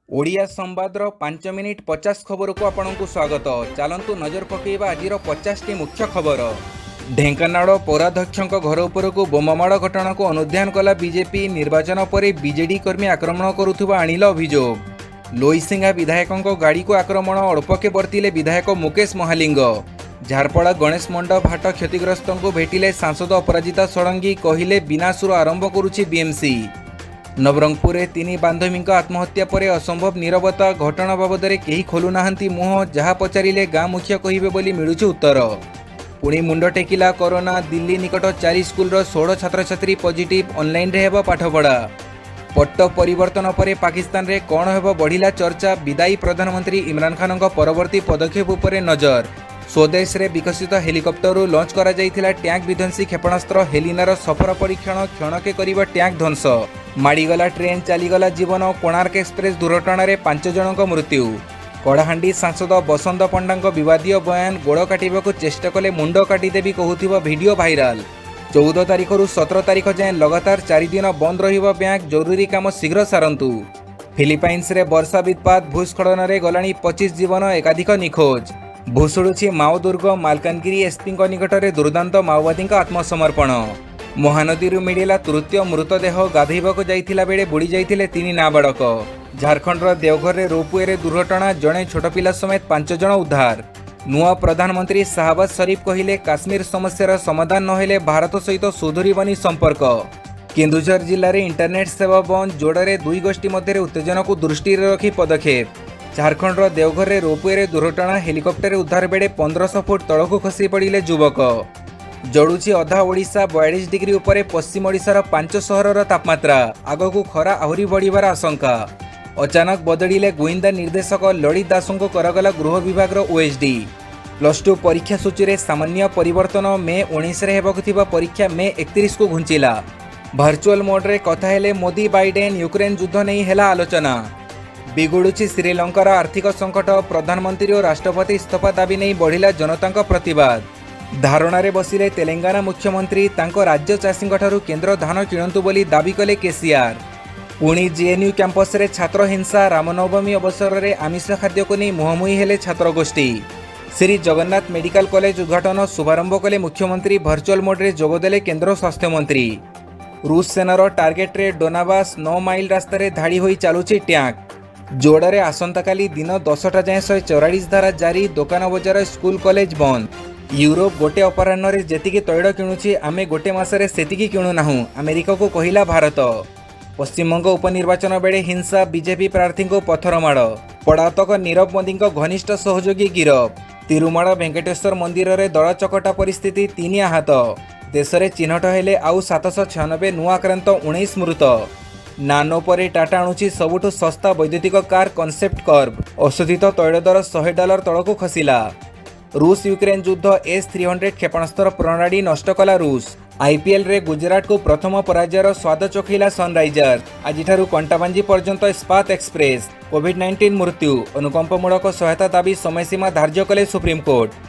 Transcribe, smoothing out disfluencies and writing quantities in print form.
Odia संवादर 5 minute 50 खबर को आपंक स्वागत। चलतु नजर पकईवा आज 50 टी मुख्य खबर। ढेंकानाल पौराध्यक्ष घर उपरकू बोमामाड़ घटना को अनुध्यान कला बीजेपी। निर्वाचन पर बीजेडी कर्मी आक्रमण करुवा आणिल अभियोग। लोईसिंगा विधायकों गाड़ी को आक्रमण अल्पके बर्तिले विधायक मुकेश महालिंग। झारपड़ा गणेश मंडप हाट क्षतिग्रस्त को भेटिले सांसद अपराजिता षडंगी। कहले विनाशुर आरंभ करुछि बीएमसी। नवरंगपुर में 3 बांधवी आत्महत्या पर असंभव नीरवता। घटना बाबद केही खोलुना मुह। जहाँ पचारे गाँ मुखिया कहे बोली मिलुछि उत्तर। पुणी मुंड टेकिला कोरोना। दिल्ली निकट 4 स्कूल 16 छात्र छात्री पॉजिटिव। ऑनलाइन रे हेबा पाठपढ़ा। पट्ट परिवर्तन पर पाकिस्तान रे कौन हेबा बढ़िला चर्चा। विदायी प्रधानमंत्री इमरान खान परवर्ती पदक्षेप उपर नजर। स्वदेश रे विकसित हेलिकॉप्टर लॉन्च करा जाइथिला टैंक विध्वंसी क्षेपणास्त्र हेलिनार सफल परीक्षण। क्षणके करिबा टैंक ध्वंस। माड़ीगला ट्रेन चलीगला जीवन। कोणार्क एक्सप्रेस दुर्घटना 5 जनक मृत्यु। कड़ाहांडी सांसद बसंत पंडा विवादीय बयान। गोड़ काटिबाकू चेष्टा कले मुंड काटिदेवी कहूथिबा वीडियो भाइराल। 14 तारिख रु 17 तारिख जाए लगातार 4 दिन बंद रहिबा बैंक। जरूरी काम शीघ्र सारंतु। फिलिपाइन्स रे वर्षा वित्पात। भूस्खलन रे गलाणी 25 जीवन। एकाधिक निखोज। भूसुड़ुछि माओ दुर्ग। मालकानगिरी एसपी निकट में दुर्दांत माओवादी आत्मसमर्पण। महानदी मिलिला तृतीय मृतदेह। गाधैबाकू जाइथिला बेले बुड़ी जाइथिले 3 नाबालक। झारखंड देवघर रे रोपवे दुर्घटना। जड़े छोट पिला समेत 5 जन उद्धार। नुआ प्रधानमंत्री शाहबाज शरीफ कहले काश्मीर समस्यार समाधान नहेले भारत सहित सुधुरिबनी संपर्क। केन्दुझर जिले में इंटरनेट सेवा बंद। जोड़े 2 गोष्ठी मध्य उत्तेजना को दृष्टि रखी पदक्षेप। झारखंड देवघर रे रोपवे दुर्घटना। हेलिकॉप्टर उद्धार बेले 1500 फुट तलकू खसी पड़े युवक। जड़ुछि अधा ओडिशा। 42 डिग्री उपरे पश्चिम ओडिशार 5 सहरर तापमात्रा। आगकू खरा आहुरी बढ़िबार आशंका। अचानक बदलिले गुइंदा निर्देशक। ललित दास को करागला गृह विभाग ओएसडी। +2 परीक्षा सूची रे सामान्य परिवर्तन। मे 19 रे हेबाकू थिबा परीक्षा मे 31 को घुंचिला। वर्चुअल मोड रे कथा हेले मोदी बाइडेन। यूक्रेन युद्ध नहीं हेला आलोचना। बिगुड़ुछि श्रीलंकार आर्थिक संकट। प्रधानमंत्री और राष्ट्रपति इस्तीफा दाबी नहीं बढ़िला जनता प्रतिवाद। धारणा रे बसिले तेलंगाना मुख्यमंत्री। तांको राज्य चाषी केंद्र धान किणंतु बोली दाबी कले केसीआर। पुणी जेएनयू कैंपस रे छात्र हिंसा। रामनवमी अवसर में आमिष खाद्य को नहीं मुहमुही हेले छात्रगोष्ठी। श्री जगन्नाथ मेडिकल कॉलेज उद्घाटन शुभारंभ कले मुख्यमंत्री। वर्चुअल मोड्रे जोगदेले केंद्र स्वास्थ्य मंत्री। रूस सेनार टार्गेट रे डोनाबास 9 माइल रास्तार धाड़ी होई चालुछि टैंक। जोड़े आसंताकाली दिन 10टा जाए 144 धारा जारी। दुकान बजार स्कूल कॉलेज बंद। यूरोप गोटे अपराह्न जेतिकी तैल किणुछि आमे गोटे मासरे सेतिकी किणुनाहु। अमेरिका को कहिला भारत। पश्चिमबंग उपनिर्वाचन बेले हिंसा। बीजेपी प्रार्थी को पथरमाड़। पड़ातक नीरव मोदी घनिष्ठ सहयोगी गिरफ। तिरुमाड़ वेंकटेश्वर मंदिर में दला चकटा परिस्थिति। 3 आहत। देश में चिन्हट हेले आउ 796 नुआ आक्रांत। 19 मृत। नानो पर टाटा आणुछि सबुठु सस्ता वैद्युतिक कार कॉन्सेप्ट कर्व। अशोधित तैल दर $100 तलकू खसिला। रूस यूक्रेन युद्ध। S-300 क्षेपणास्त्र प्रणाली नष्ट कला रूस। आईपीएल रे गुजरात को प्रथम पराजयर स्वाद चखैला सनराइजर्स। आज कंटाबांजी पर्यंत इस्पात एक्सप्रेस। कोविड-19 मृत्यु। अनुकंपमूलक सहायता दाबी समयसीमा धार्य कले सुप्रीमकोर्ट।